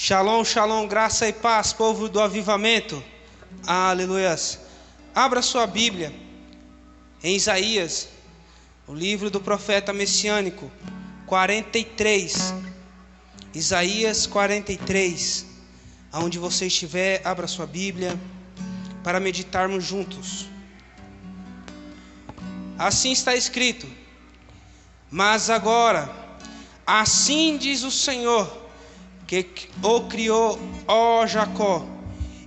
Shalom, shalom, graça e paz, povo do avivamento. Aleluias. Abra sua Bíblia em Isaías, o livro do profeta messiânico, 43. Isaías 43. Aonde você estiver, abra sua Bíblia para meditarmos juntos. Assim está escrito: mas agora, assim diz o Senhor, que o criou, ó Jacó,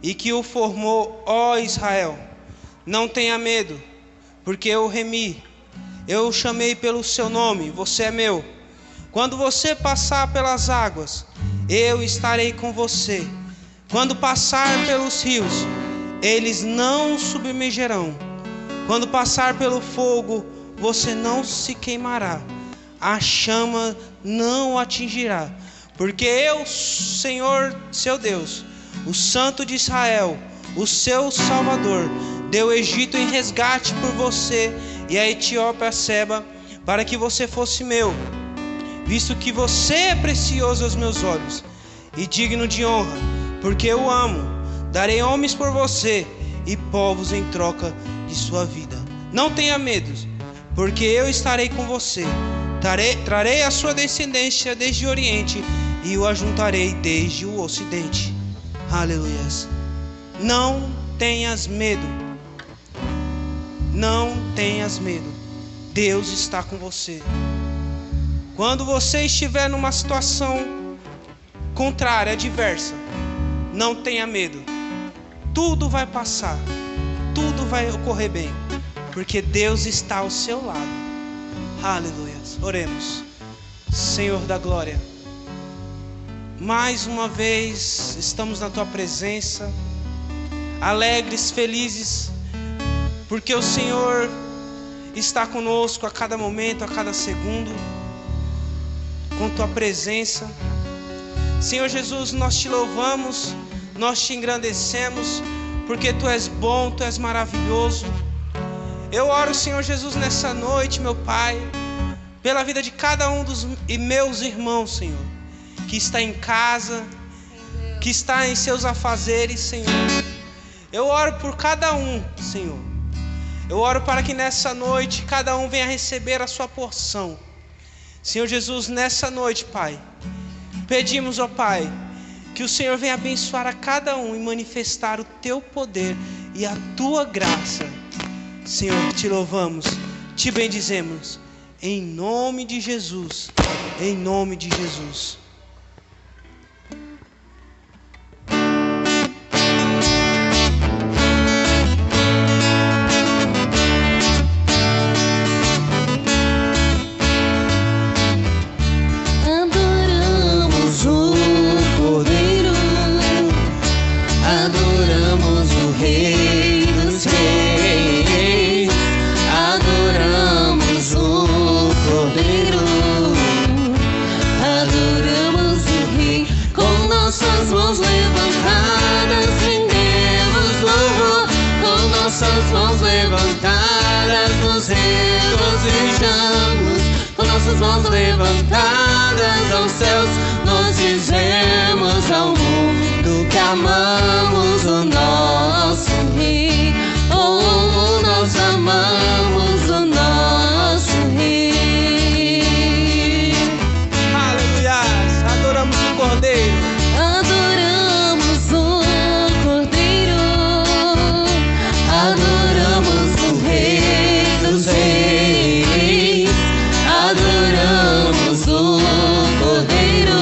e que o formou, ó Israel. Não tenha medo, porque eu o remi, eu o chamei pelo seu nome, você é meu. Quando você passar pelas águas, eu estarei com você. Quando passar pelos rios, eles não submergerão. Quando passar pelo fogo, você não se queimará, a chama não o atingirá. Porque eu, Senhor, seu Deus, o Santo de Israel, o seu Salvador, deu o Egito em resgate por você e a Etiópia a Seba, para que você fosse meu, visto que você é precioso aos meus olhos e digno de honra, porque eu amo. Darei homens por você e povos em troca de sua vida. Não tenha medo, porque eu estarei com você. Trarei a sua descendência desde o Oriente e o ajuntarei desde o Ocidente. Aleluias. Não tenhas medo. Não tenhas medo. Deus está com você. Quando você estiver numa situação contrária, adversa, não tenha medo. Tudo vai passar. Tudo vai ocorrer bem, porque Deus está ao seu lado. Aleluia. Oremos. Senhor da glória, mais uma vez estamos na tua presença, alegres, felizes, porque o Senhor está conosco a cada momento, a cada segundo, com tua presença. Senhor Jesus, nós te louvamos, nós te engrandecemos, porque tu és bom, tu és maravilhoso. Eu oro, Senhor Jesus, nessa noite, meu Pai, pela vida de cada um dos meus irmãos, Senhor, que está em casa, que está em seus afazeres, Senhor. Eu oro por cada um, Senhor. Eu oro para que nessa noite cada um venha receber a sua porção. Senhor Jesus, nessa noite, Pai, pedimos, ó Pai, que o Senhor venha abençoar a cada um e manifestar o teu poder e a tua graça. Senhor, te louvamos, te bendizemos, em nome de Jesus, em nome de Jesus. Adoramos o Cordeiro, adoramos o Rei dos Reis, adoramos o Cordeiro, adoramos o Rei. Com nossas mãos levantadas rendemos louvor, com nossas mãos levantadas nos regozijamos, com nossas mãos levantadas aos céus, nós dizemos ao mundo que amamos o nosso Rei. Oh, nós amamos o nosso Rei. Aleluia. Adoramos o Cordeiro. Adoramos o Cordeiro, adoramos o Rei dos Reis, adoramos o Cordeiro,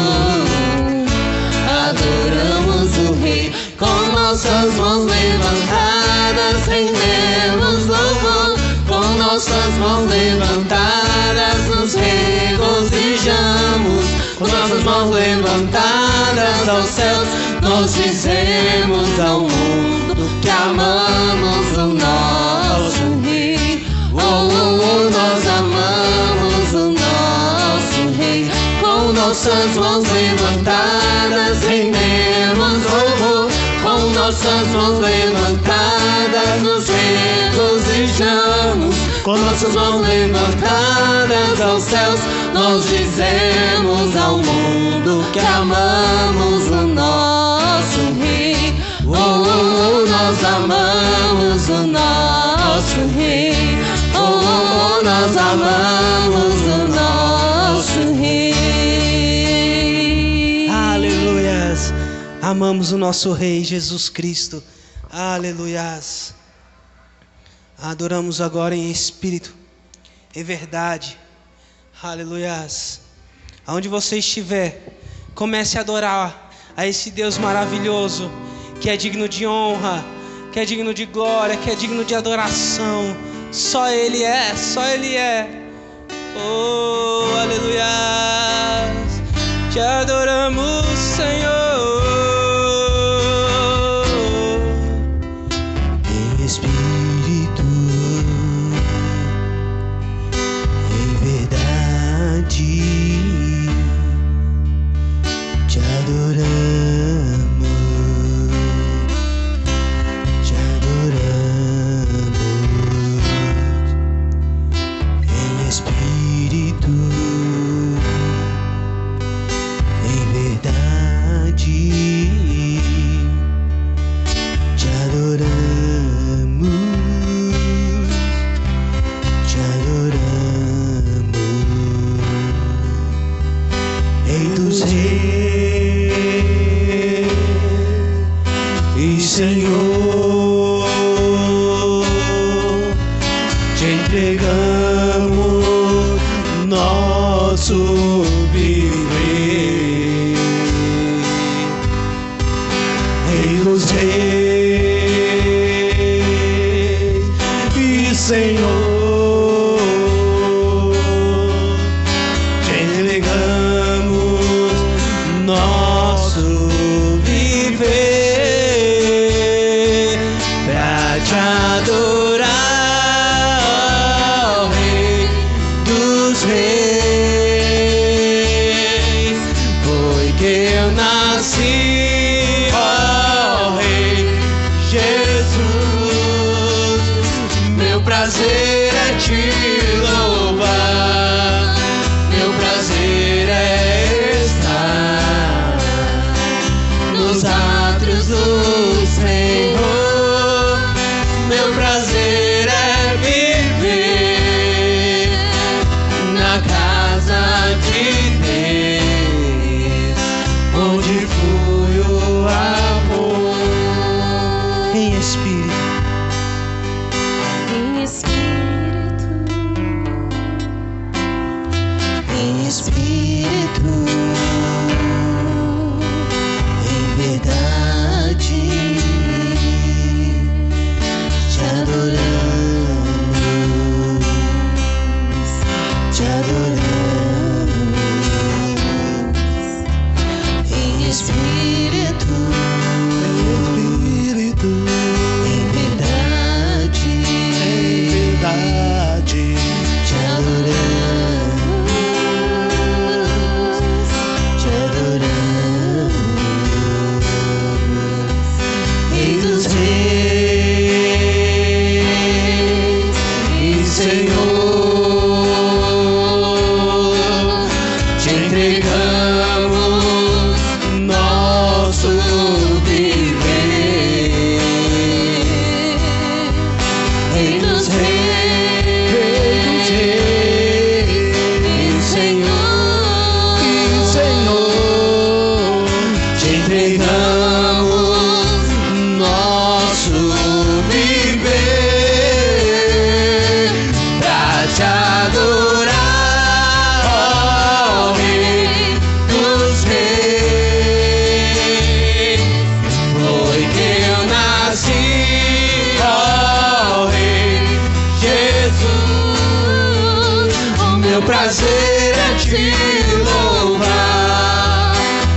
adoramos o Rei. Com nossas mãos levantadas rendemos louvor, com nossas mãos levantadas nos regozijamos, com nossas mãos levantadas aos céus, nós dizemos ao mundo que amamos o nosso Rei. Oh, nós amamos o nosso Rei. Com nossas mãos levantadas rendemos louvor, com nossas mãos levantadas nos regozijamos, com nossas mãos levantadas aos céus, nós dizemos ao mundo que amamos o nosso Amamos o nosso Rei Jesus Cristo. Aleluias. Adoramos agora em espírito, em verdade. Aleluias. Aonde você estiver, comece a adorar a esse Deus maravilhoso, que é digno de honra, que é digno de glória, que é digno de adoração. Só Ele é, só Ele é. Oh, aleluias. Te adoramos, Senhor. Em espírito, em verdade, te adoramos, te adoramos. Em espírito, em verdade, te adoramos, te adoramos. Rei dos reis e Senhor, te entregamos nosso viver. Rei dos reis e Senhor, te entregamos nosso viver pra te adorar, ó Rei dos reis. Foi que eu nasci, ó Rei Jesus. Meu prazer é te louvar, meu prazer é estar nos átrios do Senhor. Meu prazer é viver na casa de Deus, onde flui o amor. Em espírito, Em espírito, em espírito, em verdade, te adoramos, te adoramos. Em espírito, em verdade, te adoramos, te adoramos. Rei dos reis e Senhor, te entregamos nosso viver. Rei dos reis e Senhor, te entregamos nosso viver pra te adorar, ó Rei dos reis. Foi que eu nasci, ó Rei Jesus. O meu prazer é te louvar,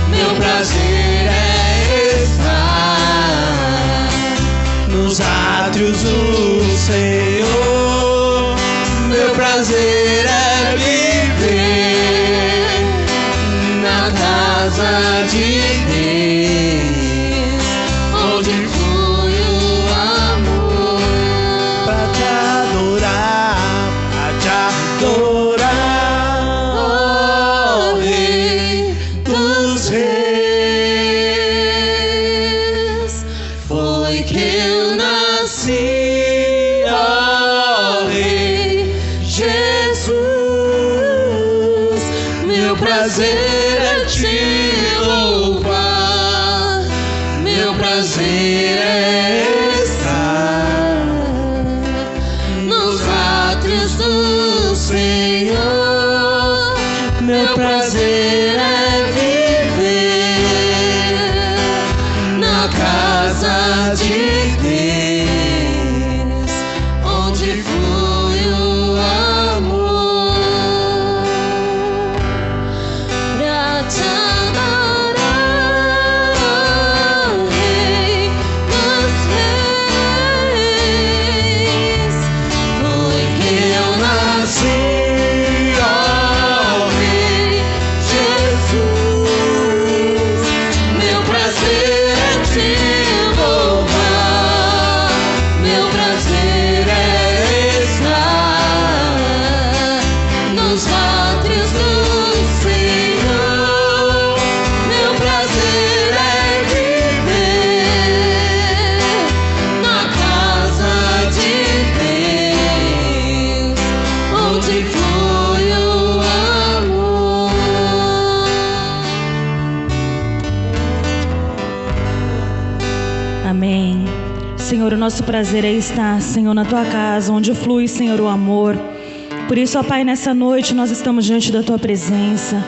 meu prazer é estar nos átrios do Senhor. Meu prazer é viver na casa de Deus, onde flui o amor. Pra te adorar, ó Rei dos reis. Foi que eu nasci, ó Rei Jesus. de Deus, onde flui o amor, pra te adorar, Rei dos Reis, foi que eu nasci, ó Rei Jesus. Meu prazer é te louvar, meu prazer é estar nos átrios do Senhor. Meu prazer é viver na casa de Deus, onde flui o amor. Amém. Senhor, o nosso prazer é estar, Senhor, na Tua casa, onde flui, Senhor, o amor. Por isso, ó Pai, nessa noite nós estamos diante da Tua presença.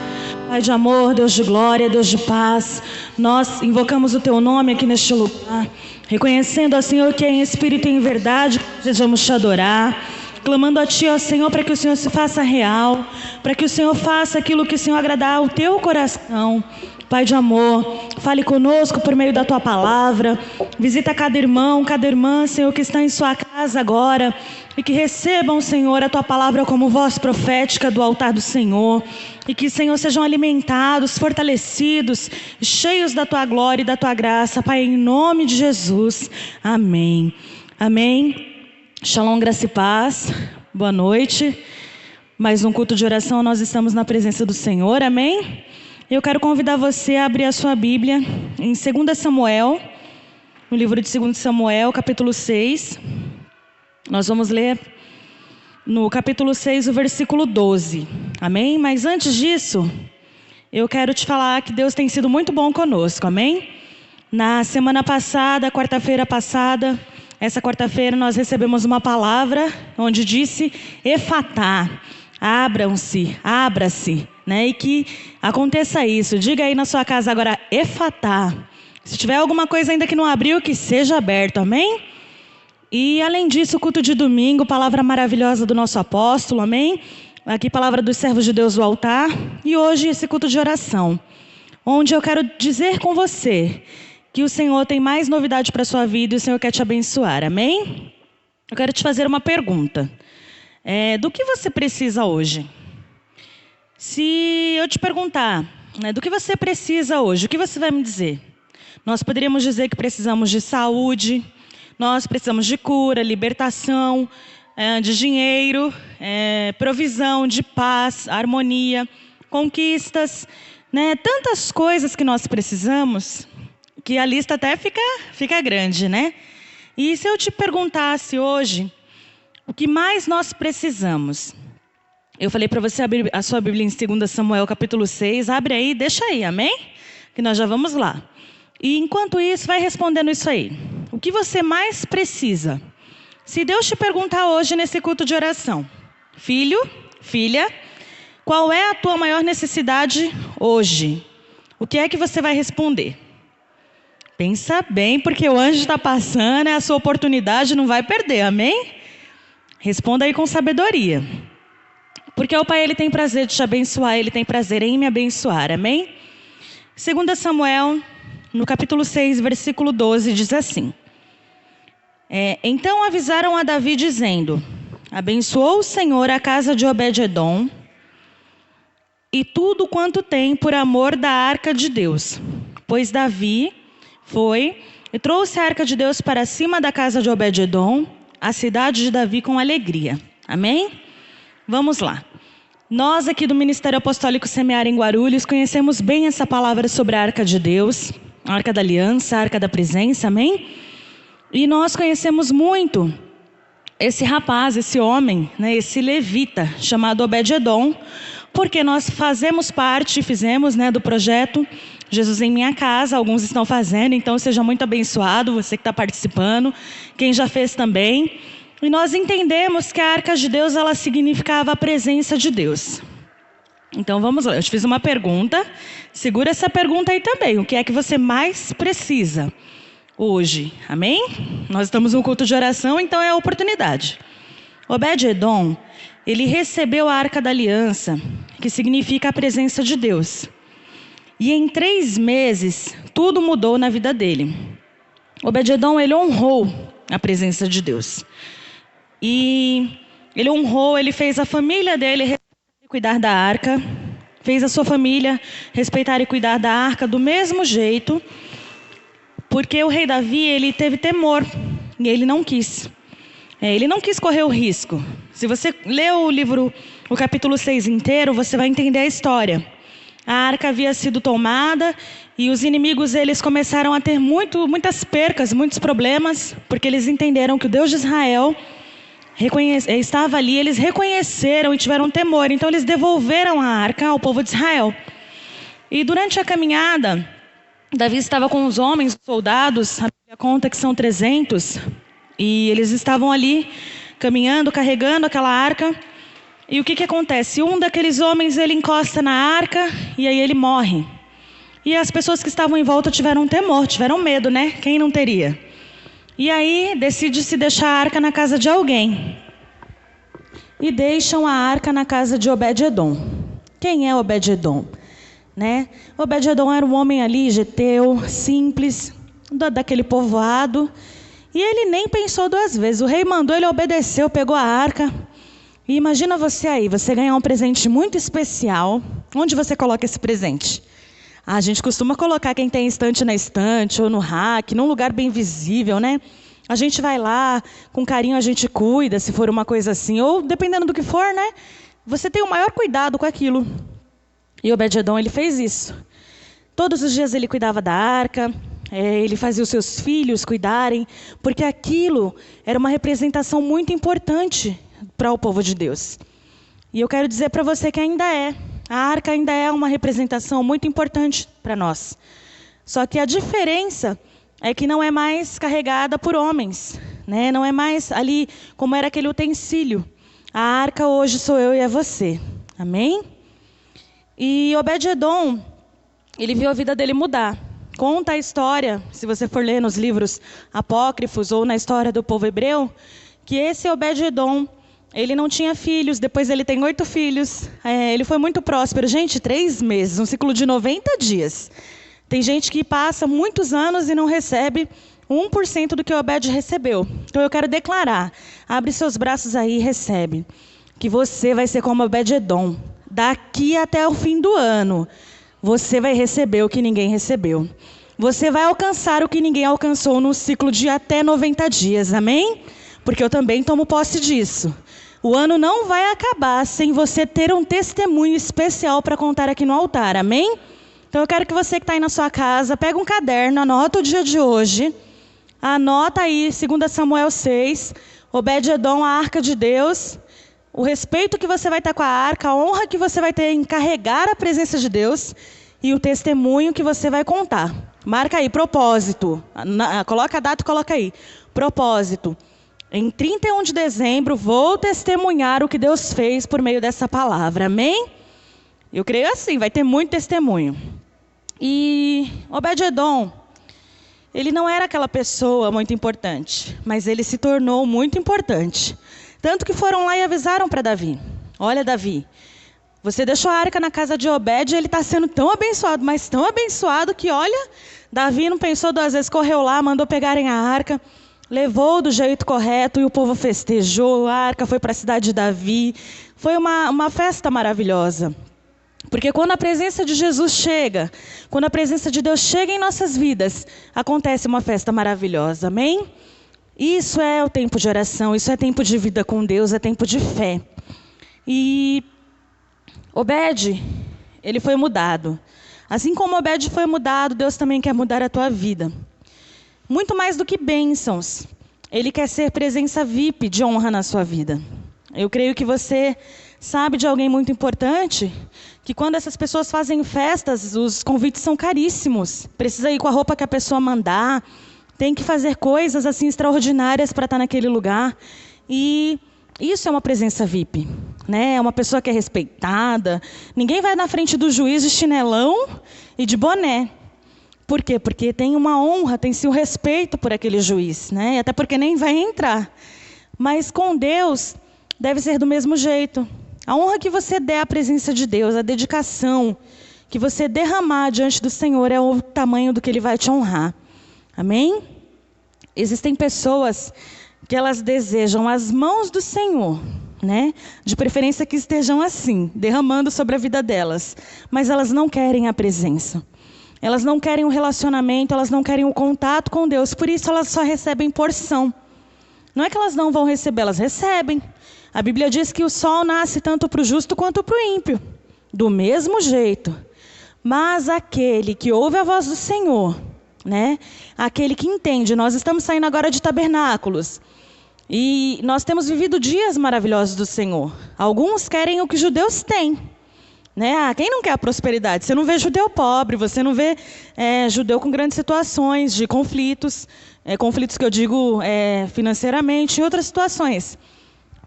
Pai de amor, Deus de glória, Deus de paz, nós invocamos o Teu nome aqui neste lugar, reconhecendo, ó Senhor, que é em espírito e em verdade que desejamos Te adorar, clamando a Ti, ó Senhor, para que o Senhor se faça real, para que o Senhor faça aquilo que o Senhor agradar ao Teu coração. Pai de amor, fale conosco por meio da Tua palavra, visita cada irmão, cada irmã, Senhor, que está em sua casa agora, e que recebam, Senhor, a Tua palavra como voz profética do altar do Senhor, e que, Senhor, sejam alimentados, fortalecidos, cheios da Tua glória e da Tua graça, Pai, em nome de Jesus, amém. Amém. Shalom, graça e paz, boa noite. Mais um culto de oração, nós estamos na presença do Senhor, amém? Eu quero convidar você a abrir a sua Bíblia em 2 Samuel, no livro de 2 Samuel, capítulo 6. Nós vamos ler no capítulo 6, o versículo 12. Amém? Mas antes disso, eu quero te falar que Deus tem sido muito bom conosco. Amém? Na semana passada, quarta-feira passada, essa quarta-feira nós recebemos uma palavra onde disse Efatá. Abram-se, abra-se, né? E que aconteça isso. Diga aí na sua casa agora, Efatá. Se tiver alguma coisa ainda que não abriu, que seja aberto, amém? E além disso, culto de domingo, palavra maravilhosa do nosso apóstolo, amém? Aqui palavra dos servos de Deus do altar. E hoje esse culto de oração, onde eu quero dizer com você que o Senhor tem mais novidade para a sua vida e o Senhor quer te abençoar, amém? Eu quero te fazer uma pergunta. Do que você precisa hoje? Se eu te perguntar, né, do que você precisa hoje, o que você vai me dizer? Nós poderíamos dizer que precisamos de saúde, nós precisamos de cura, libertação, de dinheiro, provisão, de paz, harmonia, conquistas, né? Tantas coisas que nós precisamos, que a lista até fica grande, né? E se eu te perguntasse hoje, o que mais nós precisamos? Eu falei para você abrir a sua Bíblia em 2 Samuel, capítulo 6. Abre aí, deixa aí, amém? Que nós já vamos lá. E enquanto isso, vai respondendo isso aí. O que você mais precisa? Se Deus te perguntar hoje nesse culto de oração, filho, filha, qual é a tua maior necessidade hoje? O que é que você vai responder? Pensa bem, porque o anjo está passando, a sua oportunidade não vai perder, amém? Responda aí com sabedoria. Porque o Pai, Ele tem prazer de te abençoar, Ele tem prazer em me abençoar, amém? 2 Samuel, no capítulo 6, versículo 12, diz assim. Então avisaram a Davi dizendo, abençoou o Senhor a casa de Obed-edom e tudo quanto tem por amor da arca de Deus. Pois Davi foi e trouxe a arca de Deus para cima da casa de Obed-edom, a cidade de Davi, com alegria. Amém? Vamos lá. Nós aqui do Ministério Apostólico Semear em Guarulhos conhecemos bem essa palavra sobre a arca de Deus, a arca da aliança, a arca da presença, amém? E nós conhecemos muito esse rapaz, esse homem, né, esse levita chamado Obed-edom, porque nós fazemos parte, fizemos, né, do projeto Jesus em Minha Casa. Alguns estão fazendo, então seja muito abençoado, você que está participando, quem já fez também. E nós entendemos que a arca de Deus, ela significava a presença de Deus. Então vamos lá, eu te fiz uma pergunta, segura essa pergunta aí também. O que é que você mais precisa? hoje. Amém? Nós estamos no culto de oração, então é a oportunidade. Obed-edom, ele recebeu a Arca da Aliança, que significa a presença de Deus. E em 3 meses, tudo mudou na vida dele. Obed-edom, ele honrou a presença de Deus. E ele honrou, ele fez a família dele cuidar da arca, fez a sua família respeitar e cuidar da arca do mesmo jeito, porque o rei Davi, ele teve temor e ele não quis. Ele não quis correr o risco. Se você ler o capítulo 6 inteiro, você vai entender a história. A arca havia sido tomada e os inimigos, eles começaram a ter muitas percas, muitos problemas, porque eles entenderam que o Deus de Israel estava ali, eles reconheceram e tiveram temor. Então eles devolveram a arca ao povo de Israel. E durante a caminhada, Davi estava com os homens, os soldados, a Bíblia conta que são 300, e eles estavam ali caminhando, carregando aquela arca. E o que acontece? Um daqueles homens, ele encosta na arca e aí ele morre. E as pessoas que estavam em volta tiveram temor, tiveram medo, né? Quem não teria? E aí decide-se deixar a arca na casa de alguém. E deixam a arca na casa de Obed-edom. Quem é Obed-edom? Né? Obed-edom era um homem ali, geteu, simples, daquele povoado. E ele nem pensou 2 vezes. O rei mandou, ele obedeceu, pegou a arca. E imagina você aí, você ganhar um presente muito especial. Onde você coloca esse presente? A gente costuma colocar quem tem estante na estante, ou no rack, num lugar bem visível, né? A gente vai lá, com carinho a gente cuida, se for uma coisa assim. Ou dependendo do que for, né? Você tem o maior cuidado com aquilo. E Obed-edom, ele fez isso. Todos os dias ele cuidava da arca. Ele fazia os seus filhos cuidarem, porque aquilo era uma representação muito importante para o povo de Deus. E eu quero dizer para você que ainda é. A arca ainda é uma representação muito importante para nós. Só que a diferença é que não é mais carregada por homens, né? Não é mais ali como era aquele utensílio. A arca hoje sou eu e é você. Amém? E Obed-edom, ele viu a vida dele mudar. Conta a história, se você for ler nos livros apócrifos ou na história do povo hebreu, que esse Obed-edom, ele não tinha filhos, depois ele tem 8 filhos. Ele foi muito próspero. Gente, 3 meses, um ciclo de 90 dias. Tem gente que passa muitos anos e não recebe 1% do que Obed recebeu. Então eu quero declarar, abre seus braços aí e recebe, que você vai ser como Obed-edom. Daqui até o fim do ano, você vai receber o que ninguém recebeu. Você vai alcançar o que ninguém alcançou num ciclo de até 90 dias, amém? Porque eu também tomo posse disso. O ano não vai acabar sem você ter um testemunho especial para contar aqui no altar, amém? Então eu quero que você que está aí na sua casa, pega um caderno, anota o dia de hoje, anota aí 2 Samuel 6, Obed-edom, a arca de Deus, o respeito que você vai ter com a arca, a honra que você vai ter em carregar a presença de Deus e o testemunho que você vai contar. Marca aí, propósito. Coloca a data e coloca aí. Propósito. Em 31 de dezembro, vou testemunhar o que Deus fez por meio dessa palavra. Amém? Eu creio assim, vai ter muito testemunho. E Obed-edom, ele não era aquela pessoa muito importante, mas ele se tornou muito importante. Tanto que foram lá e avisaram para Davi. Olha, Davi, você deixou a arca na casa de Obed, ele está sendo tão abençoado, mas tão abençoado que, olha, Davi não pensou 2 vezes, correu lá, mandou pegarem a arca, levou do jeito correto e o povo festejou, a arca foi para a cidade de Davi. Foi uma festa maravilhosa. Porque quando a presença de Jesus chega, quando a presença de Deus chega em nossas vidas, acontece uma festa maravilhosa, amém? Isso é o tempo de oração, isso é tempo de vida com Deus, é tempo de fé. E Obed, ele foi mudado. Assim como Obed foi mudado, Deus também quer mudar a tua vida. Muito mais do que bênçãos, Ele quer ser presença VIP de honra na sua vida. Eu creio que você sabe de alguém muito importante, que quando essas pessoas fazem festas, os convites são caríssimos. Precisa ir com a roupa que a pessoa mandar, tem que fazer coisas assim extraordinárias para estar naquele lugar. E isso é uma presença VIP, né? É uma pessoa que é respeitada. Ninguém vai na frente do juiz de chinelão e de boné. Por quê? Porque tem uma honra, tem-se um respeito por aquele juiz, né? Até porque nem vai entrar. Mas com Deus deve ser do mesmo jeito. A honra que você der à presença de Deus, a dedicação que você derramar diante do Senhor é o tamanho do que Ele vai te honrar. Amém? Existem pessoas que elas desejam as mãos do Senhor, né? De preferência que estejam assim, derramando sobre a vida delas. Mas elas não querem a presença. Elas não querem o relacionamento, elas não querem o contato com Deus. Por isso elas só recebem porção. Não é que elas não vão receber, elas recebem. A Bíblia diz que o sol nasce tanto para o justo quanto para o ímpio. Do mesmo jeito. Mas aquele que ouve a voz do Senhor, né? Aquele que entende. Nós estamos saindo agora de tabernáculos. E nós temos vivido dias maravilhosos do Senhor. Alguns querem o que os judeus têm. Né? Quem não quer a prosperidade? Você não vê judeu pobre, você não vê judeu com grandes situações de conflitos. Conflitos que eu digo financeiramente e outras situações.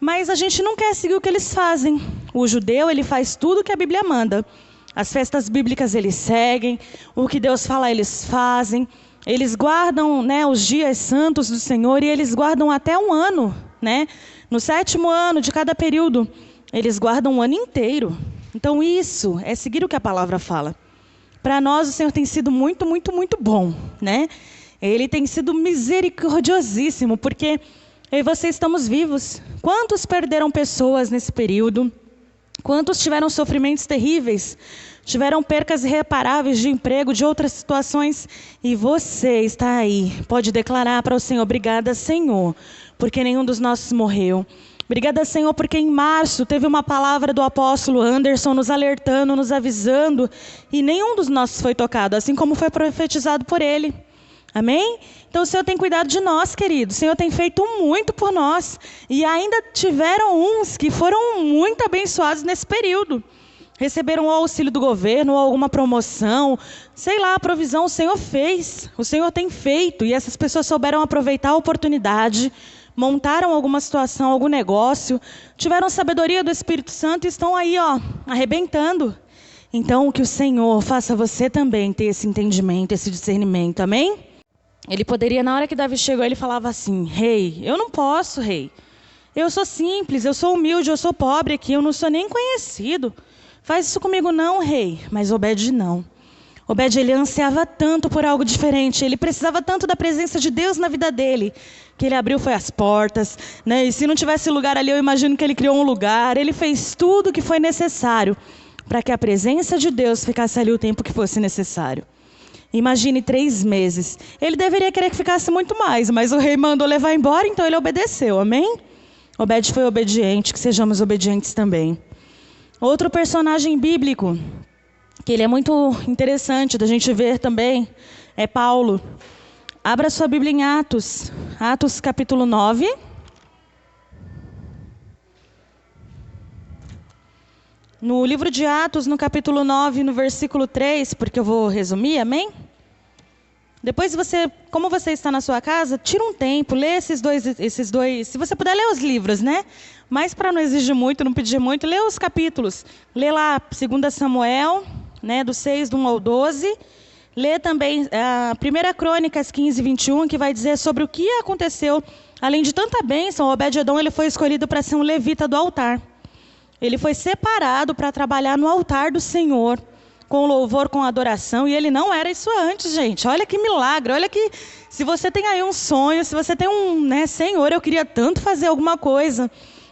Mas a gente não quer seguir o que eles fazem. O judeu, ele faz tudo o que a Bíblia manda. As festas bíblicas eles seguem, o que Deus fala eles fazem. Eles guardam, né, os dias santos do Senhor e eles guardam até um ano. Né? No 7º ano de cada período, eles guardam um ano inteiro. Então isso é seguir o que a palavra fala. Para nós o Senhor tem sido muito, muito, muito bom. Né? Ele tem sido misericordiosíssimo, porque eu e você estamos vivos. Quantos perderam pessoas nesse período? Quantos tiveram sofrimentos terríveis? Tiveram percas irreparáveis de emprego, de outras situações? E você está aí, pode declarar para o Senhor: obrigada, Senhor, porque nenhum dos nossos morreu. Obrigada, Senhor, porque em março teve uma palavra do apóstolo Anderson nos alertando, nos avisando, e nenhum dos nossos foi tocado, assim como foi profetizado por ele. Amém? Então o Senhor tem cuidado de nós, querido. O Senhor tem feito muito por nós. E ainda tiveram uns que foram muito abençoados nesse período. Receberam o auxílio do governo, ou alguma promoção. Sei lá, a provisão o Senhor fez. O Senhor tem feito. E essas pessoas souberam aproveitar a oportunidade. Montaram alguma situação, algum negócio. Tiveram sabedoria do Espírito Santo e estão aí, arrebentando. Então que o Senhor faça você também ter esse entendimento, esse discernimento. Amém? Ele poderia, na hora que Davi chegou, ele falava assim: rei, eu não posso, rei. Eu sou simples, eu sou humilde, eu sou pobre aqui, eu não sou nem conhecido. Faz isso comigo não, rei. Mas Obed não. Obed, ele ansiava tanto por algo diferente, ele precisava tanto da presença de Deus na vida dele, que ele abriu foi as portas, né? E se não tivesse lugar ali, eu imagino que ele criou um lugar. Ele fez tudo o que foi necessário para que a presença de Deus ficasse ali o tempo que fosse necessário. Imagine 3 meses. Ele deveria querer que ficasse muito mais, mas o rei mandou levar embora, então ele obedeceu, amém? Obed foi obediente, que sejamos obedientes também. Outro personagem bíblico, que ele é muito interessante da gente ver também, é Paulo. Abra sua Bíblia em Atos, Atos capítulo 9. No livro de Atos, no capítulo 9, no versículo 3, porque eu vou resumir, amém? Depois como você está na sua casa, tira um tempo, lê esses dois, se você puder ler os livros, né? Mas para não exigir muito, não pedir muito, lê os capítulos. Lê lá 2 Samuel, né, do 6, do 1 ao 12. Lê também a 1 Crônicas 15, 21, que vai dizer sobre o que aconteceu. Além de tanta bênção, Obed-edom ele foi escolhido para ser um levita do altar. Ele foi separado para trabalhar no altar do Senhor, com louvor, com adoração, e ele não era isso antes, gente. Olha que milagre, olha que, se você tem aí um sonho, se você tem Senhor, eu queria tanto fazer alguma coisa.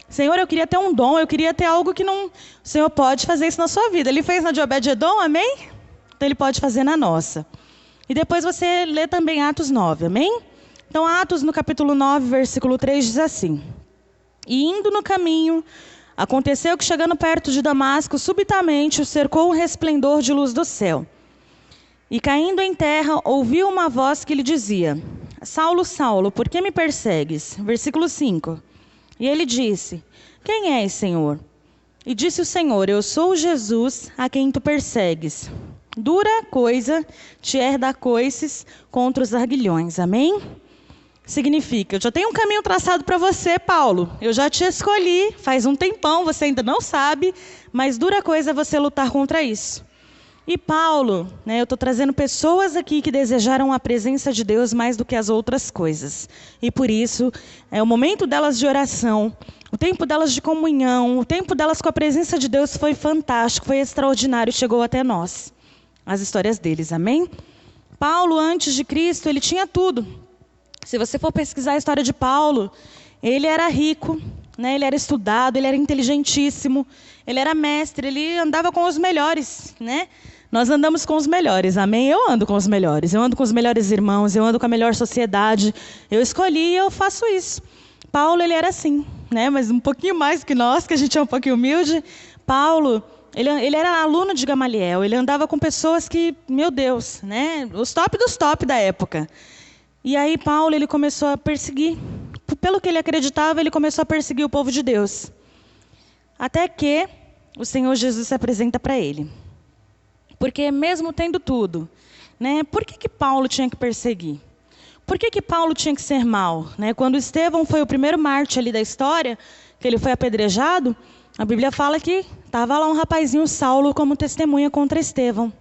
Senhor, eu queria ter um dom, eu queria ter algo que não... O Senhor pode fazer isso na sua vida. Ele fez na de Obed-edom, amém? Então ele pode fazer na nossa. E depois você lê também Atos 9, amém? Então Atos no capítulo 9, versículo 3 diz assim: e indo no caminho, aconteceu que, chegando perto de Damasco, subitamente o cercou um resplendor de luz do céu. E caindo em terra, ouviu uma voz que lhe dizia: Saulo, Saulo, por que me persegues? Versículo 5. E ele disse: quem és, Senhor? E disse o Senhor: eu sou Jesus a quem tu persegues. Dura coisa te é dar coices contra os arguilhões. Amém? Significa, eu já tenho um caminho traçado para você, Paulo. Eu já te escolhi, faz um tempão, você ainda não sabe, mas dura coisa é você lutar contra isso. E Paulo, né, eu estou trazendo pessoas aqui que desejaram a presença de Deus mais do que as outras coisas. E por isso, o momento delas de oração, o tempo delas de comunhão, o tempo delas com a presença de Deus foi fantástico, foi extraordinário, chegou até nós. As histórias deles, amém? Paulo, antes de Cristo, ele tinha tudo. Se você for pesquisar a história de Paulo, ele era rico, né? Ele era estudado, ele era inteligentíssimo, ele era mestre, ele andava com os melhores, né? Nós andamos com os melhores, amém? Eu ando com os melhores, eu ando com os melhores irmãos, eu ando com a melhor sociedade. Eu escolhi e eu faço isso. Paulo, ele era assim, né? Mas um pouquinho mais que nós, que a gente é um pouquinho humilde. Paulo, ele era aluno de Gamaliel, ele andava com pessoas que, meu Deus, né? Os top dos top da época. E aí Paulo, ele começou a perseguir. Pelo que ele acreditava, ele começou a perseguir o povo de Deus. Até que o Senhor Jesus se apresenta para ele. Porque mesmo tendo tudo, né, por que Paulo tinha que perseguir? Por que Paulo tinha que ser mau? Né? Quando Estevão foi o primeiro mártir ali da história, que ele foi apedrejado, a Bíblia fala que estava lá um rapazinho, Saulo, como testemunha contra Estevão.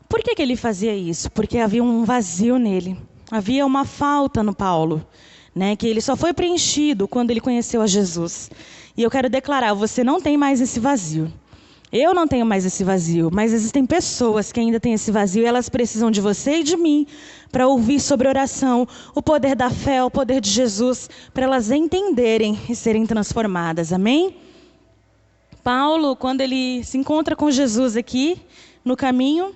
Por que ele fazia isso? Porque havia um vazio nele. Havia uma falta no Paulo, né, que ele só foi preenchido quando ele conheceu a Jesus. E eu quero declarar, você não tem mais esse vazio. Eu não tenho mais esse vazio, mas existem pessoas que ainda têm esse vazio e elas precisam de você e de mim para ouvir sobre oração, o poder da fé, o poder de Jesus, para elas entenderem e serem transformadas, amém? Paulo, quando ele se encontra com Jesus aqui no caminho,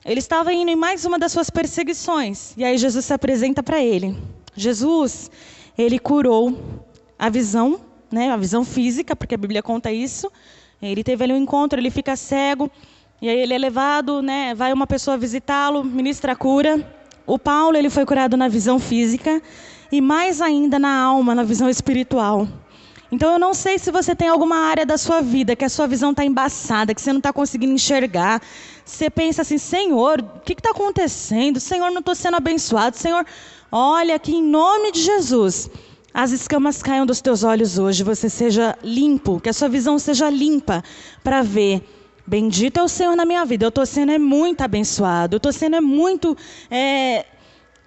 ele estava indo em mais uma das suas perseguições, e aí Jesus se apresenta para ele. Jesus, ele curou a visão, né, a visão física, porque a Bíblia conta isso. Ele teve ali um encontro, ele fica cego, e aí ele é levado, né, vai uma pessoa visitá-lo, ministra a cura. O Paulo, ele foi curado na visão física e mais ainda na alma, na visão espiritual. Então eu não sei se você tem alguma área da sua vida que a sua visão está embaçada, que você não está conseguindo enxergar. Você pensa assim, Senhor, o que está acontecendo? Senhor, não estou sendo abençoado. Senhor, olha que em nome de Jesus, as escamas caiam dos teus olhos hoje, você seja limpo, que a sua visão seja limpa para ver. Bendito é o Senhor na minha vida, eu estou sendo muito abençoado, eu estou sendo muito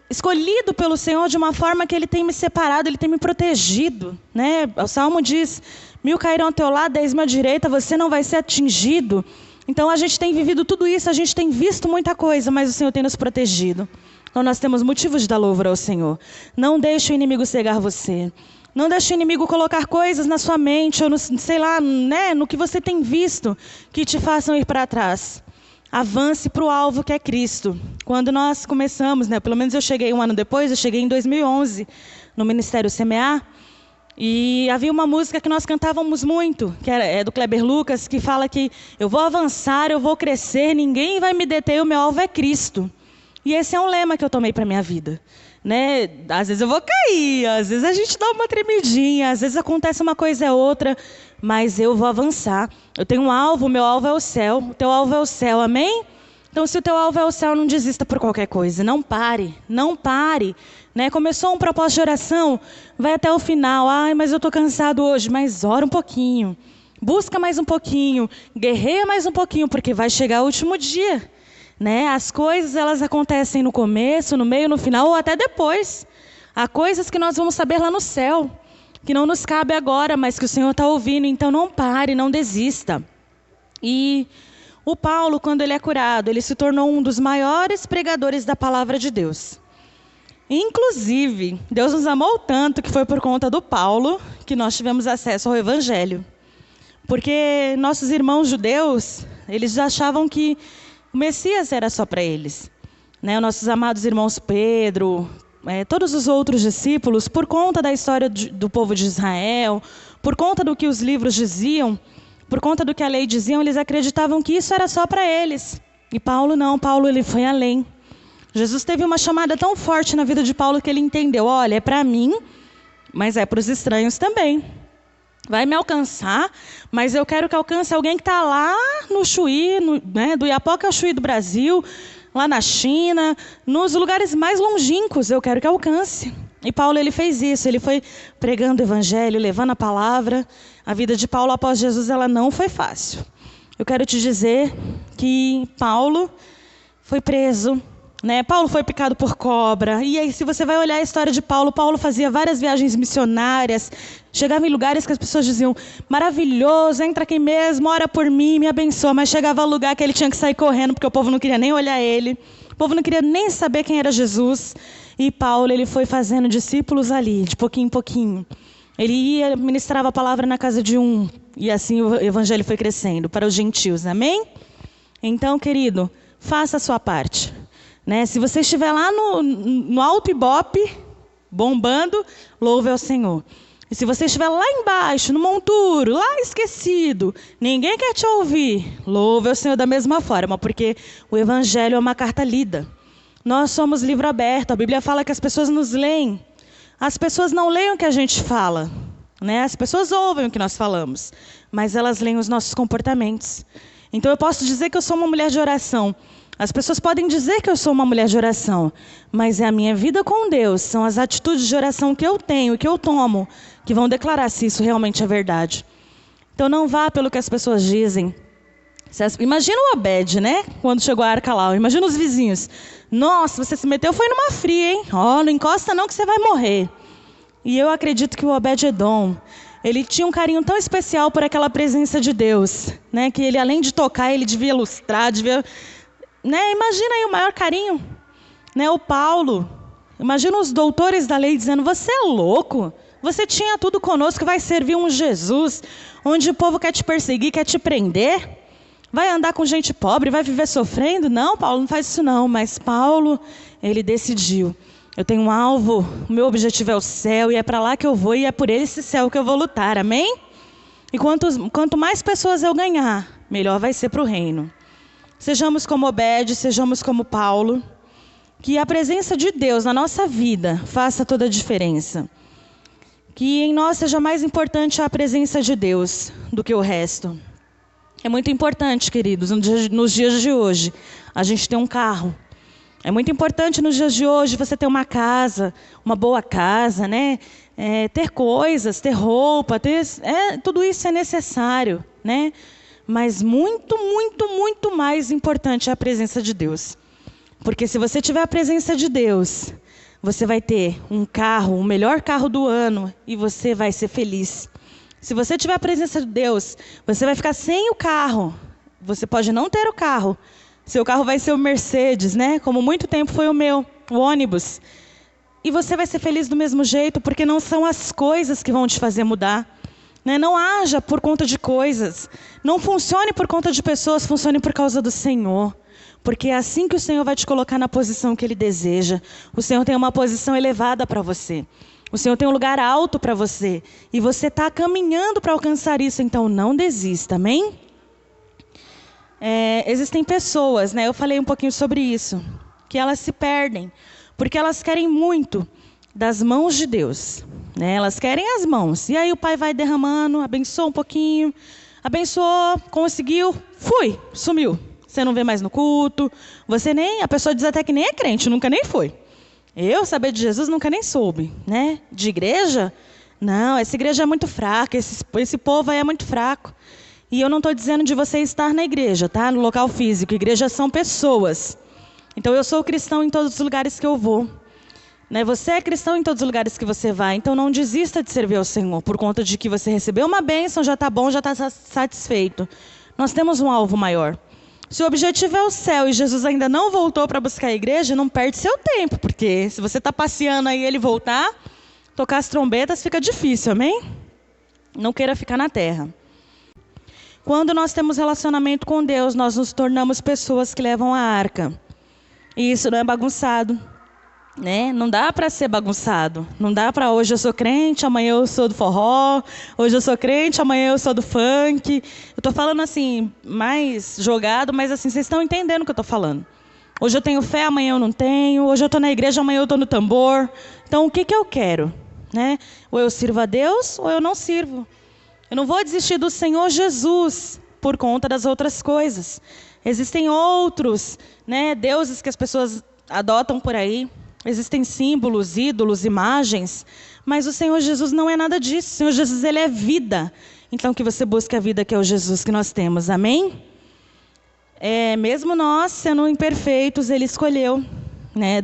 escolhido pelo Senhor de uma forma que Ele tem me separado, Ele tem me protegido. Né? O Salmo diz, 1000 cairão ao teu lado, 10 à direita, você não vai ser atingido. Então a gente tem vivido tudo isso, a gente tem visto muita coisa, mas o Senhor tem nos protegido. Então nós temos motivos de dar louvor ao Senhor. Não deixe o inimigo cegar você. Não deixe o inimigo colocar coisas na sua mente, ou no, sei lá, né, no que você tem visto, que te façam ir para trás. Avance para o alvo que é Cristo. Quando nós começamos, né, pelo menos eu cheguei um ano depois, eu cheguei em 2011, no Ministério Semear, e havia uma música que nós cantávamos muito, que é do Kleber Lucas, que fala que eu vou avançar, eu vou crescer, ninguém vai me deter, o meu alvo é Cristo. E esse é um lema que eu tomei para a minha vida. Né? Às vezes eu vou cair, às vezes a gente dá uma tremidinha, às vezes acontece uma coisa ou outra, mas eu vou avançar. Eu tenho um alvo, o meu alvo é o céu, o teu alvo é o céu, amém? Então se o teu alvo é o céu, não desista por qualquer coisa, não pare, não pare. Né? Começou um propósito de oração, vai até o final, ai, mas eu estou cansado hoje, mas ora um pouquinho, busca mais um pouquinho, guerreia mais um pouquinho, porque vai chegar o último dia. Né? As coisas elas acontecem no começo, no meio, no final ou até depois. Há coisas que nós vamos saber lá no céu, que não nos cabe agora, mas que o Senhor está ouvindo. Então não pare, não desista. E o Paulo, quando ele é curado, ele se tornou um dos maiores pregadores da palavra de Deus. Inclusive, Deus nos amou tanto que foi por conta do Paulo que nós tivemos acesso ao Evangelho. Porque nossos irmãos judeus, eles achavam que o Messias era só para eles. Né? Nossos amados irmãos Pedro, todos os outros discípulos, por conta da história do povo de Israel, por conta do que os livros diziam, por conta do que a lei dizia, eles acreditavam que isso era só para eles. E Paulo não, Paulo ele foi além. Jesus teve uma chamada tão forte na vida de Paulo que ele entendeu, olha, é para mim, mas é para os estranhos também. Vai me alcançar, mas eu quero que alcance alguém que está lá no Chuí, né, do Iapoca ao Chuí do Brasil, lá na China, nos lugares mais longínquos, eu quero que alcance. E Paulo ele fez isso, ele foi pregando o Evangelho, levando a palavra. A vida de Paulo após Jesus ela não foi fácil. eu quero te dizer que Paulo foi preso, né? Paulo foi picado por cobra. E aí, se você vai olhar a história de Paulo, Paulo fazia várias viagens missionárias, chegava em lugares que as pessoas diziam, maravilhoso, entra aqui mesmo, ora por mim, me abençoa. Mas chegava ao lugar que ele tinha que sair correndo, porque o povo não queria nem olhar ele. O povo não queria nem saber quem era Jesus. E Paulo, ele foi fazendo discípulos ali, de pouquinho em pouquinho. Ele ia, ministrava a palavra na casa de um, e assim o evangelho foi crescendo para os gentios, amém? Então, querido, faça a sua parte. Né? Se você estiver lá no Alto Ibope, bombando, louve ao Senhor. E se você estiver lá embaixo, no monturo, lá esquecido, ninguém quer te ouvir, louve ao Senhor da mesma forma, porque o evangelho é uma carta lida. Nós somos livro aberto, a Bíblia fala que as pessoas nos leem. As pessoas não leem o que a gente fala, né? As pessoas ouvem o que nós falamos, mas elas leem os nossos comportamentos. Então eu posso dizer que eu sou uma mulher de oração. As pessoas podem dizer que eu sou uma mulher de oração, mas é a minha vida com Deus, são as atitudes de oração que eu tenho, que eu tomo, que vão declarar se isso realmente é verdade. Então não vá pelo que as pessoas dizem. Imagina o Obed, né? Quando chegou a arca lá, imagina os vizinhos. Nossa, você se meteu, foi numa fria, hein? Ó, não encosta não que você vai morrer. E eu acredito que o Obed-Edom, ele tinha um carinho tão especial por aquela presença de Deus, né? Que ele, além de tocar, ele devia lustrar, devia... Né? Imagina aí o maior carinho. Né? O Paulo, imagina os doutores da lei dizendo, você é louco? Você tinha tudo conosco, vai servir um Jesus, onde o povo quer te perseguir, quer te prender? Vai andar com gente pobre, vai viver sofrendo? Não, Paulo, não faz isso não. Mas Paulo, ele decidiu. Eu tenho um alvo, o meu objetivo é o céu, e é para lá que eu vou, e é por esse céu que eu vou lutar, amém? E quanto mais pessoas eu ganhar, melhor vai ser para o reino. Sejamos como Obed, sejamos como Paulo. Que a presença de Deus na nossa vida faça toda a diferença. Que em nós seja mais importante a presença de Deus do que o resto. É muito importante, queridos, nos dias de hoje, a gente ter um carro. É muito importante nos dias de hoje você ter uma casa, uma boa casa, né? Ter coisas, ter roupa, tudo isso é necessário, né? Mas muito, muito, muito mais importante é a presença de Deus. Porque se você tiver a presença de Deus, você vai ter um carro, o melhor carro do ano, e você vai ser feliz. Se você tiver a presença de Deus, você vai ficar sem o carro. Você pode não ter o carro. Seu carro vai ser o Mercedes, né? Como muito tempo foi o meu, o ônibus. E você vai ser feliz do mesmo jeito, porque não são as coisas que vão te fazer mudar. Né? Não haja por conta de coisas. Não funcione por conta de pessoas, funcione por causa do Senhor. Porque é assim que o Senhor vai te colocar na posição que Ele deseja. O Senhor tem uma posição elevada para você. O Senhor tem um lugar alto para você. E você está caminhando para alcançar isso, então não desista, amém? Existem pessoas, né? Eu falei um pouquinho sobre isso, que elas se perdem, porque elas querem muito das mãos de Deus. Né? Elas querem as mãos. E aí o Pai vai derramando, abençoa um pouquinho, abençoou, conseguiu, sumiu. Você não vê mais no culto, a pessoa diz até que nem é crente, nunca nem foi. Eu saber de Jesus nunca nem soube, né? De igreja? Não, essa igreja é muito fraca, esse povo aí é muito fraco. E eu não estou dizendo de você estar na igreja, tá? No local físico. Igrejas são pessoas. Então eu sou cristão em todos os lugares que eu vou. Né? Você é cristão em todos os lugares que você vai. Então não desista de servir ao Senhor por conta de que você recebeu uma bênção, já está bom, já está satisfeito. Nós temos um alvo maior. Se o objetivo é o céu e Jesus ainda não voltou para buscar a igreja, não perde seu tempo, porque se você está passeando aí e ele voltar, tocar as trombetas fica difícil, amém? Não queira ficar na terra. Quando nós temos relacionamento com Deus, nós nos tornamos pessoas que levam a arca. E isso não é bagunçado. Né? Não dá para ser bagunçado. Não dá para hoje eu sou crente, amanhã eu sou do forró, hoje eu sou crente, amanhã eu sou do funk. Eu estou falando assim, mais jogado, mas assim, vocês estão entendendo o que eu estou falando. Hoje eu tenho fé, amanhã eu não tenho. Hoje eu estou na igreja, amanhã eu estou no tambor. Então o que eu quero? Né? Ou eu sirvo a Deus, ou eu não sirvo. Eu não vou desistir do Senhor Jesus por conta das outras coisas. Existem outros, né, deuses que as pessoas adotam por aí. Existem símbolos, ídolos, imagens, mas o Senhor Jesus não é nada disso. O Senhor Jesus, Ele é vida. Então que você busque a vida que é o Jesus que nós temos, amém? mesmo nós sendo imperfeitos, Ele escolheu, né,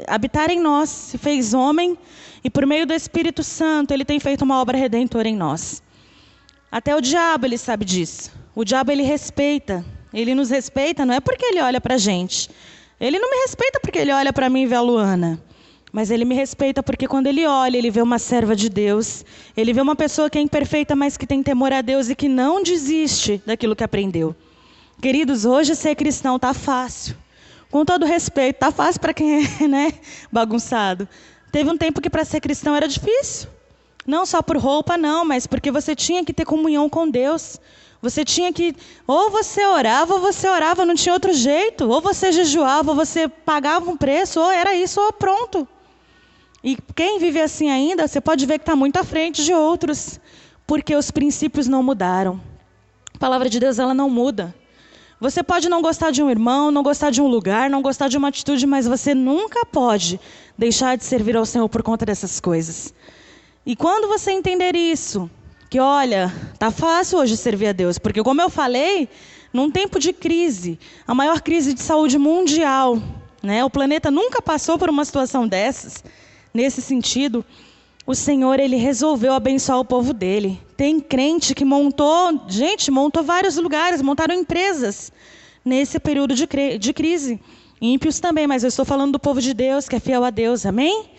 habitar em nós, se fez homem, e por meio do Espírito Santo, Ele tem feito uma obra redentora em nós. Até o diabo, ele sabe disso. O diabo, ele respeita. Ele nos respeita, não é porque ele olha para a gente. Ele não me respeita porque ele olha para mim e vê a Luana. Mas ele me respeita porque quando ele olha, ele vê uma serva de Deus. Ele vê uma pessoa que é imperfeita, mas que tem temor a Deus e que não desiste daquilo que aprendeu. Queridos, hoje ser cristão está fácil. Com todo respeito, está fácil para quem é, né, bagunçado. Teve um tempo que para ser cristão era difícil. Não só por roupa, não, mas porque você tinha que ter comunhão com Deus. Você tinha que, ou você orava, não tinha outro jeito. Ou você jejuava, ou você pagava um preço, ou era isso, ou pronto. E quem vive assim ainda, você pode ver que está muito à frente de outros. Porque os princípios não mudaram. A palavra de Deus, ela não muda. Você pode não gostar de um irmão, não gostar de um lugar, não gostar de uma atitude, mas você nunca pode deixar de servir ao Senhor por conta dessas coisas. E quando você entender isso, que olha, tá fácil hoje servir a Deus, porque como eu falei, num tempo de crise, a maior crise de saúde mundial, né? O planeta nunca passou por uma situação dessas, nesse sentido, o Senhor, Ele resolveu abençoar o povo dele. Tem crente que montou vários lugares, montaram empresas nesse período de crise. Ímpios também, mas eu estou falando do povo de Deus, que é fiel a Deus, amém?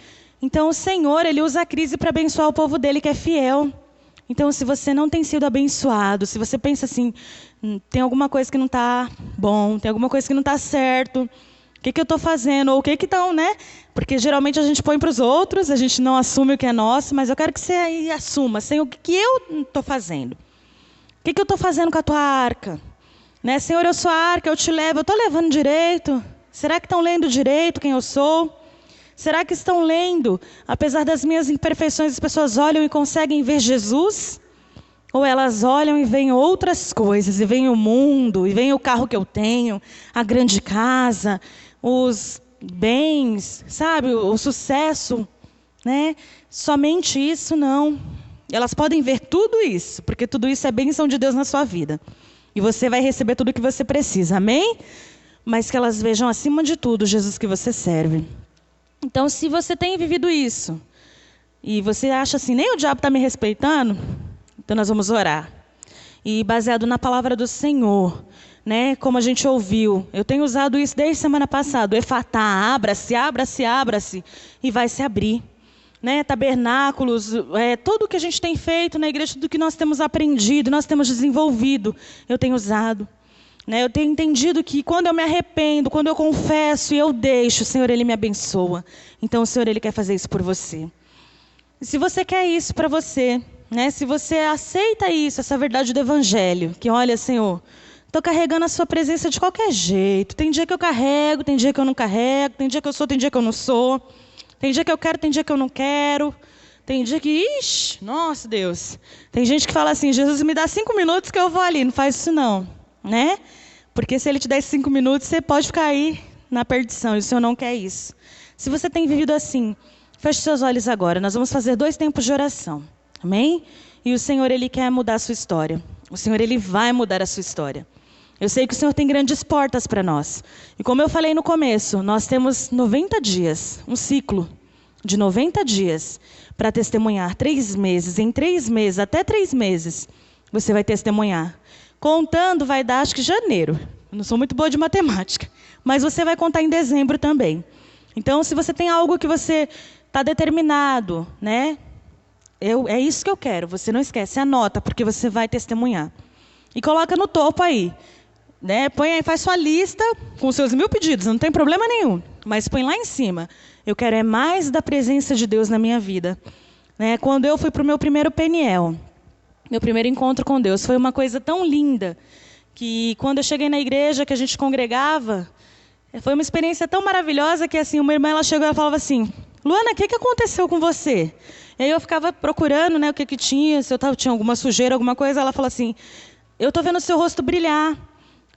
Então o Senhor, Ele usa a crise para abençoar o povo dele que é fiel. Então se você não tem sido abençoado, se você pensa assim, tem alguma coisa que não está bom, tem alguma coisa que não está certo, o que eu estou fazendo? Ou o que estão, né? Porque geralmente a gente põe para os outros, a gente não assume o que é nosso, mas eu quero que você aí assuma, Senhor, o que eu estou fazendo? O que eu estou fazendo com a tua arca? Né? Senhor, eu sou a arca, eu te levo, eu estou levando direito? Será que estão lendo direito quem eu sou? Será que estão lendo? Apesar das minhas imperfeições, as pessoas olham e conseguem ver Jesus? Ou elas olham e veem outras coisas, e veem o mundo, e veem o carro que eu tenho, a grande casa, os bens, sabe, o sucesso, né? Somente isso não. Elas podem ver tudo isso, porque tudo isso é bênção de Deus na sua vida. E você vai receber tudo o que você precisa, amém? Mas que elas vejam acima de tudo Jesus que você serve. Então, se você tem vivido isso, e você acha assim, nem o diabo está me respeitando, então nós vamos orar. E baseado na palavra do Senhor, né, como a gente ouviu, eu tenho usado isso desde semana passada, o efatá, abra-se, abra-se, abra-se, e vai se abrir. Né, tabernáculos, tudo que a gente tem feito na igreja, tudo que nós temos aprendido, nós temos desenvolvido, eu tenho usado. Eu tenho entendido que quando eu me arrependo, quando eu confesso e eu deixo, o Senhor, Ele me abençoa. Então o Senhor, Ele quer fazer isso por você. E se você quer isso para você, né? Se você aceita isso, essa verdade do Evangelho, que olha, Senhor, estou carregando a sua presença de qualquer jeito. Tem dia que eu carrego, tem dia que eu não carrego, tem dia que eu sou, tem dia que eu não sou. Tem dia que eu quero, tem dia que eu não quero. Tem dia que, nossa Deus. Tem gente que fala assim, Jesus me dá 5 minutos que eu vou ali. Não faz isso não, né? Porque se Ele te der 5 minutos, você pode ficar aí na perdição. E o Senhor não quer isso. Se você tem vivido assim, feche seus olhos agora. Nós vamos fazer 2 tempos de oração. Amém? E o Senhor, Ele quer mudar a sua história. O Senhor, Ele vai mudar a sua história. Eu sei que o Senhor tem grandes portas para nós. E como eu falei no começo, nós temos 90 dias, um ciclo de 90 dias para testemunhar 3 meses. Em 3 meses, até 3 meses, você vai testemunhar. Contando vai dar, acho que janeiro. Eu não sou muito boa de matemática. Mas você vai contar em dezembro também. Então, se você tem algo que você está determinado, né? É isso que eu quero. Você não esquece, anota, porque você vai testemunhar. E coloca no topo aí. Né? Põe aí, faz sua lista com seus 1000 pedidos, não tem problema nenhum. Mas põe lá em cima. Eu quero mais da presença de Deus na minha vida. Né? Quando eu fui para o meu primeiro Peniel, meu primeiro encontro com Deus, foi uma coisa tão linda, que quando eu cheguei na igreja, que a gente congregava, foi uma experiência tão maravilhosa, que assim, uma irmã ela chegou e falava assim, Luana, o que aconteceu com você? E aí eu ficava procurando, né, o que tinha, se eu tinha alguma sujeira, alguma coisa, ela falou assim, eu estou vendo o seu rosto brilhar,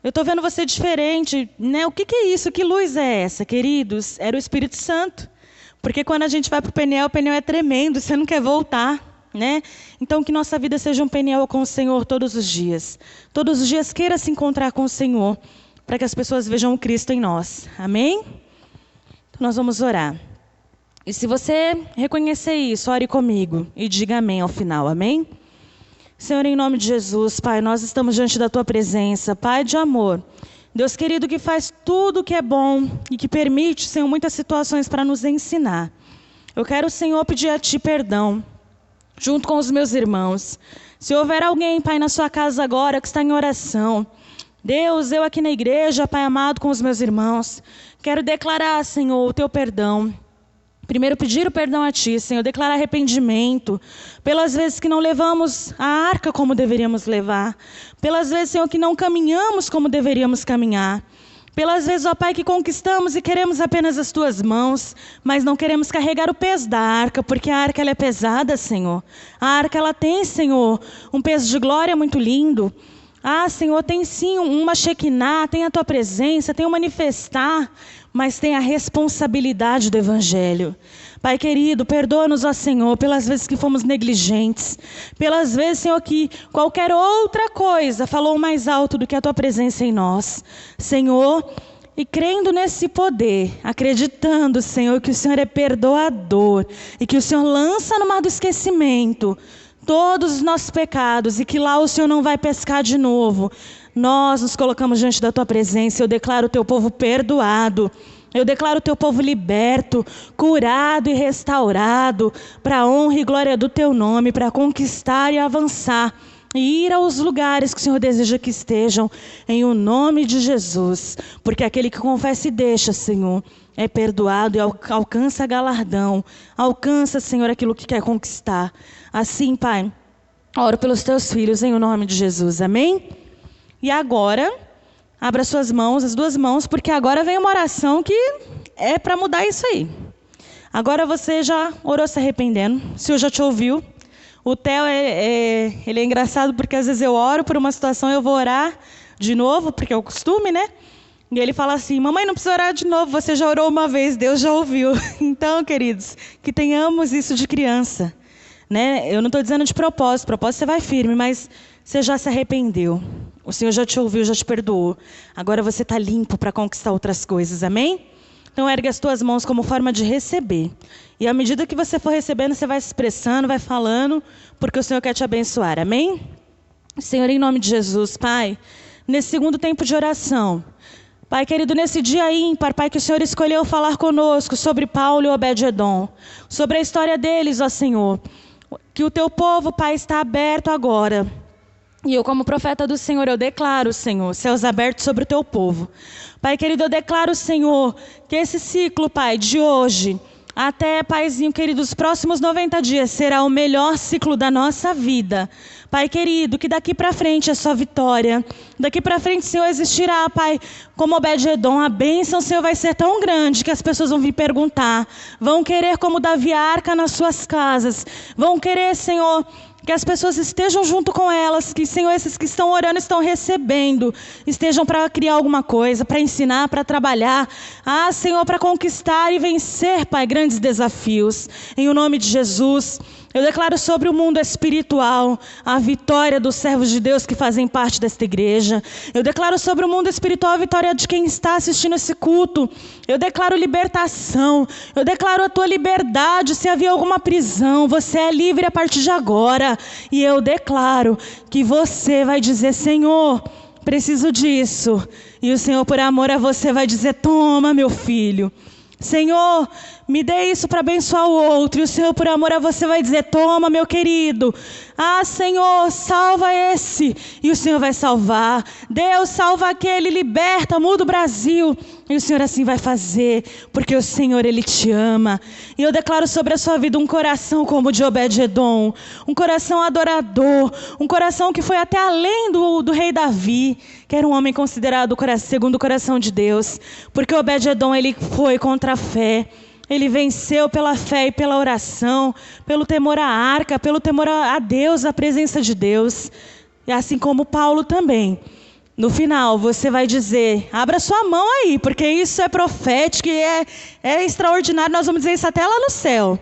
eu estou vendo você diferente, né? O que é isso? Que luz é essa, queridos? Era o Espírito Santo. Porque quando a gente vai para o Peniel é tremendo, você não quer voltar, né? Então que nossa vida seja um Peniel com o Senhor todos os dias. Todos os dias queira se encontrar com o Senhor. para que as pessoas vejam o Cristo em nós. Amém? Então nós vamos orar. E se você reconhecer isso, ore comigo e diga amém ao final. Amém? Senhor, em nome de Jesus, Pai, nós estamos diante da Tua presença. Pai de amor, Deus querido, que faz tudo o que é bom e que permite, Senhor, muitas situações para nos ensinar. Eu quero, Senhor, pedir a Ti perdão, junto com os meus irmãos. Se houver alguém, Pai, na sua casa agora que está em oração, Deus, eu aqui na igreja, Pai amado, com os meus irmãos, quero declarar, Senhor, o Teu perdão. Primeiro pedir o perdão a Ti, Senhor, declarar arrependimento pelas vezes que não levamos a arca como deveríamos levar, pelas vezes, Senhor, que não caminhamos como deveríamos caminhar, pelas vezes, ó Pai, que conquistamos e queremos apenas as Tuas mãos, mas não queremos carregar o peso da arca, porque a arca ela é pesada, Senhor. A arca ela tem, Senhor, um peso de glória muito lindo. Ah, Senhor, tem sim uma Shekinah, tem a Tua presença, tem o manifestar, mas tem a responsabilidade do Evangelho. Pai querido, perdoa-nos, ó Senhor, pelas vezes que fomos negligentes, pelas vezes, Senhor, que qualquer outra coisa falou mais alto do que a Tua presença em nós. Senhor, e crendo nesse poder, acreditando, Senhor, que o Senhor é perdoador e que o Senhor lança no mar do esquecimento todos os nossos pecados e que lá o Senhor não vai pescar de novo, nós nos colocamos diante da Tua presença. Eu declaro o Teu povo perdoado, eu declaro o Teu povo liberto, curado e restaurado, para a honra e glória do Teu nome, para conquistar e avançar, e ir aos lugares que o Senhor deseja que estejam, em o nome de Jesus, porque aquele que confessa e deixa, Senhor, é perdoado e alcança galardão, alcança, Senhor, aquilo que quer conquistar. Assim, Pai, oro pelos Teus filhos, em o nome de Jesus, amém? E agora, abra suas mãos, as duas mãos, porque agora vem uma oração que é para mudar isso aí. Agora você já orou se arrependendo, o Senhor já te ouviu. O Theo, ele é engraçado porque às vezes eu oro por uma situação, eu vou orar de novo, porque é o costume, né? E ele fala assim, mamãe, não precisa orar de novo, você já orou uma vez, Deus já ouviu. Então, queridos, que tenhamos isso de criança, né? Eu não estou dizendo de propósito você vai firme, mas você já se arrependeu. O Senhor já te ouviu, já te perdoou. Agora você está limpo para conquistar outras coisas, amém? Então ergue as tuas mãos como forma de receber. E à medida que você for recebendo, você vai se expressando, vai falando, porque o Senhor quer te abençoar, amém? Senhor, em nome de Jesus, Pai, nesse segundo tempo de oração, Pai querido, nesse dia ímpar, Pai, que o Senhor escolheu falar conosco sobre Paulo e Obed-edom, sobre a história deles, ó Senhor, que o Teu povo, Pai, está aberto agora. E eu, como profeta do Senhor, eu declaro, Senhor, céus abertos sobre o Teu povo. Pai querido, eu declaro, Senhor, que esse ciclo, Pai, de hoje até, Paizinho querido, os próximos 90 dias será o melhor ciclo da nossa vida. Pai querido, que daqui para frente é só vitória. Daqui para frente, Senhor, existirá, Pai, como Obed-edom, a bênção, Senhor, vai ser tão grande que as pessoas vão vir perguntar. Vão querer, como Davi, a arca nas suas casas. Vão querer, Senhor, que as pessoas estejam junto com elas, que, Senhor, esses que estão orando, estão recebendo, estejam para criar alguma coisa, para ensinar, para trabalhar. Ah, Senhor, para conquistar e vencer, Pai, grandes desafios. Em o nome de Jesus, eu declaro sobre o mundo espiritual a vitória dos servos de Deus que fazem parte desta igreja. Eu declaro sobre o mundo espiritual a vitória de quem está assistindo esse culto. Eu declaro libertação. Eu declaro a tua liberdade. Se havia alguma prisão, você é livre a partir de agora. E eu declaro que você vai dizer, Senhor, preciso disso. E o Senhor, por amor a você, vai dizer, toma, meu filho. Senhor, me dê isso para abençoar o outro. E o Senhor, por amor a você, vai dizer, toma, meu querido. Ah, Senhor, salva esse. E o Senhor vai salvar. Deus, salva aquele, liberta, muda o Brasil. E o Senhor assim vai fazer, porque o Senhor, Ele te ama. E eu declaro sobre a sua vida um coração como o de Obed-edom, um coração adorador, um coração que foi até além do rei Davi, que era um homem considerado segundo o coração de Deus, porque Obed-edom, ele foi contra a fé. Ele venceu pela fé e pela oração, pelo temor à arca, pelo temor a Deus, a presença de Deus. E assim como Paulo também. No final, você vai dizer, abra sua mão aí, porque isso é profético e é extraordinário. Nós vamos dizer isso até lá no céu.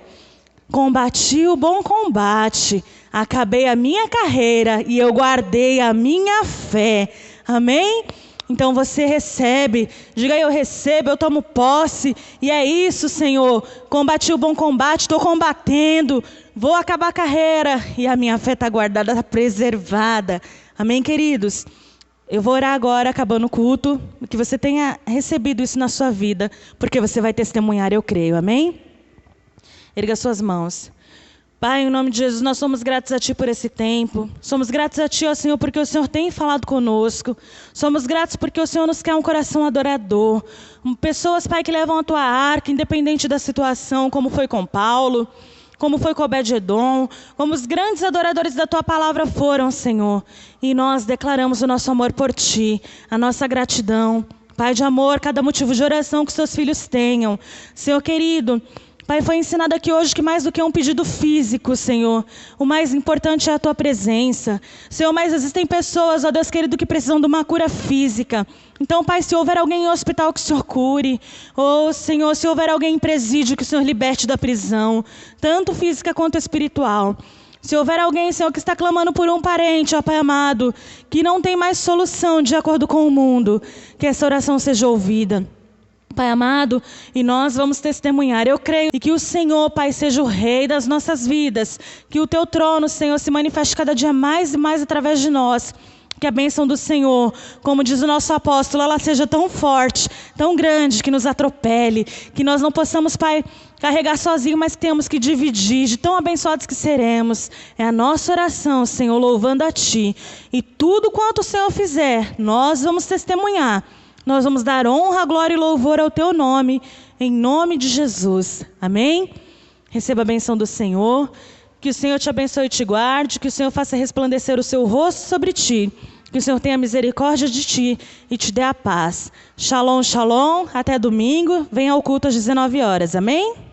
Combati o bom combate, acabei a minha carreira e eu guardei a minha fé. Amém? Então você recebe, diga: eu recebo, eu tomo posse, e é isso, Senhor. Combati o bom combate, estou combatendo, vou acabar a carreira, e a minha fé está guardada, está preservada. Amém, queridos? Eu vou orar agora, acabando o culto, que você tenha recebido isso na sua vida, porque você vai testemunhar, eu creio, amém? Erga suas mãos. Pai, em nome de Jesus, nós somos gratos a Ti por esse tempo. Somos gratos a Ti, ó Senhor, porque o Senhor tem falado conosco. Somos gratos porque o Senhor nos quer um coração adorador. Pessoas, Pai, que levam a Tua arca, independente da situação, como foi com Paulo, como foi com Obed-edom, como os grandes adoradores da Tua palavra foram, Senhor. E nós declaramos o nosso amor por Ti, a nossa gratidão. Pai de amor, cada motivo de oração que seus filhos tenham. Senhor querido, Pai, foi ensinado aqui hoje que mais do que um pedido físico, Senhor, o mais importante é a Tua presença. Senhor, mas existem pessoas, ó Deus querido, que precisam de uma cura física. Então, Pai, se houver alguém em hospital, que o Senhor cure. Ou, Senhor, se houver alguém em presídio, que o Senhor liberte da prisão, tanto física quanto espiritual. Se houver alguém, Senhor, que está clamando por um parente, ó Pai amado, que não tem mais solução de acordo com o mundo, que essa oração seja ouvida. Pai amado, e nós vamos testemunhar, eu creio, e que o Senhor, Pai, seja o Rei das nossas vidas, que o Teu trono, Senhor, se manifeste cada dia mais e mais através de nós, que a bênção do Senhor, como diz o nosso apóstolo, ela seja tão forte, tão grande, que nos atropele, que nós não possamos, Pai, carregar sozinho, mas que temos que dividir, de tão abençoados que seremos. É a nossa oração, Senhor, louvando a Ti, e tudo quanto o Senhor fizer, nós vamos testemunhar. Nós vamos dar honra, glória e louvor ao Teu nome, em nome de Jesus. Amém? Receba a benção do Senhor. Que o Senhor te abençoe e te guarde. Que o Senhor faça resplandecer o seu rosto sobre ti. Que o Senhor tenha misericórdia de ti e te dê a paz. Shalom, shalom. Até domingo. Venha ao culto às 19 horas. Amém?